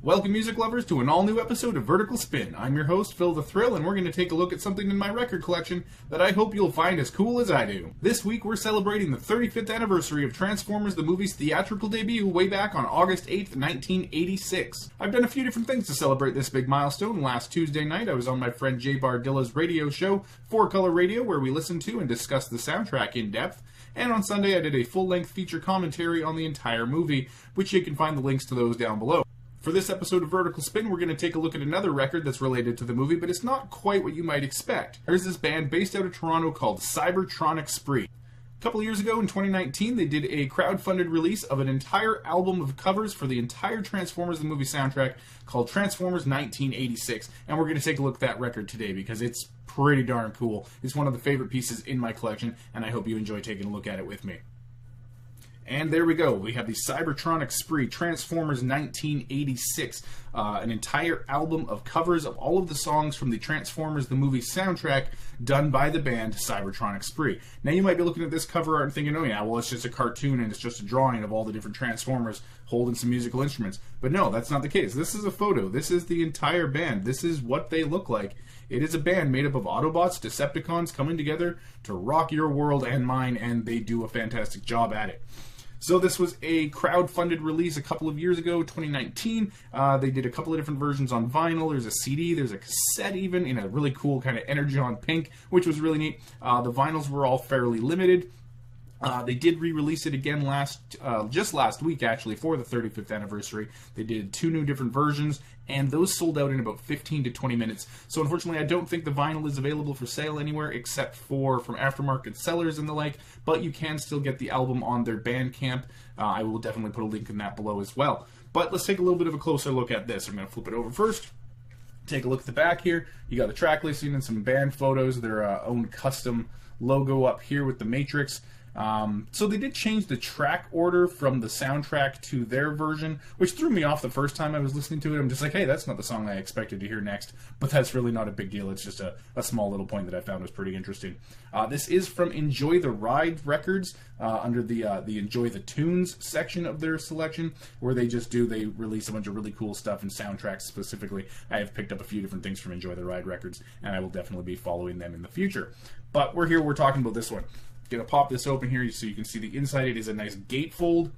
Welcome, music lovers, to an all-new episode of Vertical Spin. I'm your host, PHILLSthrills, and we're going to take a look at something in my record collection that I hope you'll find as cool as I do. This week, we're celebrating the 35th anniversary of Transformers, the movie's theatrical debut way back on August 8th, 1986. I've done a few different things to celebrate this big milestone. Last Tuesday night, I was on my friend Jay Bardilla's radio show, 4Color Radio, where we listened to and discussed the soundtrack in depth. And on Sunday, I did a full-length feature commentary on the entire movie, which you can find the links to those down below. For this episode of Vertical Spin, we're going to take a look at another record that's related to the movie, but it's not quite what you might expect. There's this band based out of Toronto called Cybertronic Sprees. A couple years ago, in 2019, they did a crowd-funded release of an entire album of covers for the entire Transformers the movie soundtrack called Transformers 1986, and we're going to take a look at that record today because it's pretty darn cool. It's one of the favorite pieces in my collection, and I hope you enjoy taking a look at it with me. And there we go. We have the Cybertronic Spree, Transformers 1986, an entire album of covers of all of the songs from the Transformers the movie soundtrack done by the band Cybertronic Spree. Now you might be looking at this cover art and thinking, oh yeah, well it's just a cartoon and it's just a drawing of all the different Transformers holding some musical instruments. But no, that's not the case. This is a photo. This is the entire band. This is what they look like. It is a band made up of Autobots, Decepticons coming together to rock your world and mine, and they do a fantastic job at it. So this was a crowd-funded release a couple of years ago, 2019. They did a couple of different versions on vinyl. There's a CD, there's a cassette even, in a really cool kind of energon pink, which was really neat. The vinyls were all fairly limited. They did re-release it again just last week, actually, for the 35th anniversary. They did 2 new different versions, and those sold out in about 15 to 20 minutes. So unfortunately, I don't think the vinyl is available for sale anywhere except for from aftermarket sellers and the like, but you can still get the album on their Bandcamp. I will definitely put a link in that below as well. But let's take a little bit of a closer look at this. I'm going to flip it over first. Take a look at the back here. You got the track listing and some band photos, their own custom logo up here with the Matrix. So they did change the track order from the soundtrack to their version, which threw me off the first time I was listening to it. I'm just like, hey, that's not the song I expected to hear next. But that's really not a big deal. It's just a small little point that I found was pretty interesting. This is from Enjoy the Ride Records, under the Enjoy the Tunes section of their selection, where they release a bunch of really cool stuff and soundtracks specifically. I have picked up a few different things from Enjoy the Ride Records, and I will definitely be following them in the future. But we're talking about this one. Gonna pop this open here so you can see the inside. It is a nice gatefold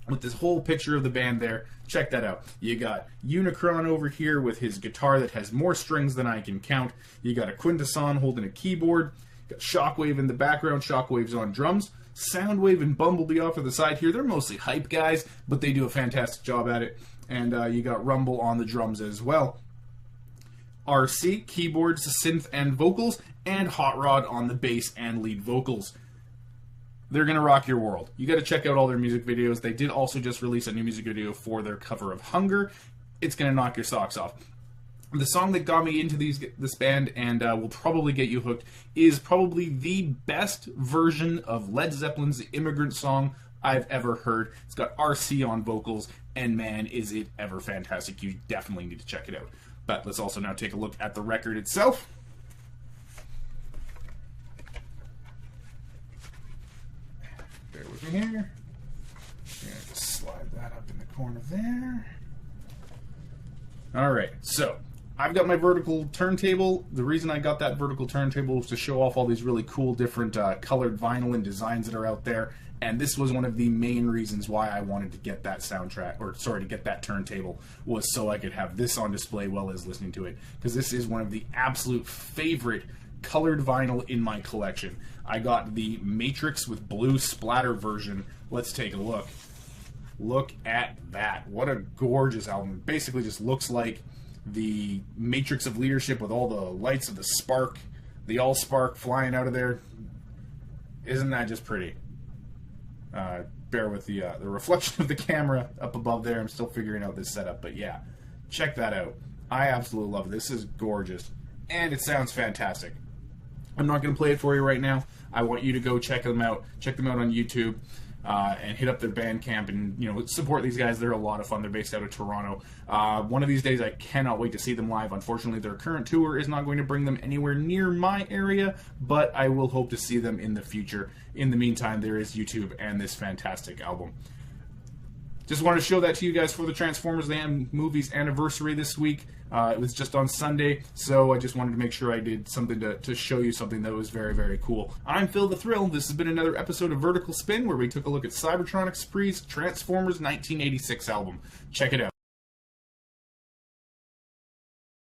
with this whole picture of the band there. Check that out. You got Unicron over here with his guitar that has more strings than I can count. You got a Quintesson holding a keyboard. You got Shockwave in the background. Shockwave's on drums. Soundwave and Bumblebee off to the side here. They're mostly hype guys, but they do a fantastic job at it. And you got Rumble on the drums as well. RC, keyboards, synth, and vocals, and Hot Rod on the bass and lead vocals. They're going to rock your world. You got to check out all their music videos. They did also just release a new music video for their cover of Hunger. It's going to knock your socks off. The song that got me into this band and will probably get you hooked is probably the best version of Led Zeppelin's The Immigrant Song I've ever heard. It's got RC on vocals, and man, is it ever fantastic. You definitely need to check it out. But let's also now take a look at the record itself. Bear with me here. I'm going to just slide that up in the corner there. Alright, so I've got my vertical turntable. The reason I got that vertical turntable was to show off all these really cool different colored vinyl and designs that are out there. And this was one of the main reasons why I wanted to get that to get that turntable, was so I could have this on display while I was listening to it. Because this is one of the absolute favorite colored vinyl in my collection. I got the Matrix with blue Splatter version. Let's take a look. Look at that. What a gorgeous album. It basically just looks like the Matrix of Leadership with all the lights of the spark, the all-spark flying out of there. Isn't that just pretty? Bear with the reflection of the camera up above there. I'm still figuring out this setup, but yeah, check that out. I absolutely love it. This is gorgeous, and it sounds fantastic. I'm not going to play it for you right now. I want you to go check them out. Check them out on YouTube. and hit up their Bandcamp and, you know, support these guys. They're a lot of fun. They're based out of Toronto. One of these days I cannot wait to see them live. Unfortunately, their current tour is not going to bring them anywhere near my area, but I will hope to see them in the future. In the meantime, there is YouTube and this fantastic album. Just wanted to show that to you guys for the Transformers the Movies anniversary this week. It was just on Sunday, so I just wanted to make sure I did something to show you something that was very, very cool. I'm Phil the Thrill. This has been another episode of Vertical Spin, where we took a look at Cybertronic Sprees' Transformers 1986 album. Check it out.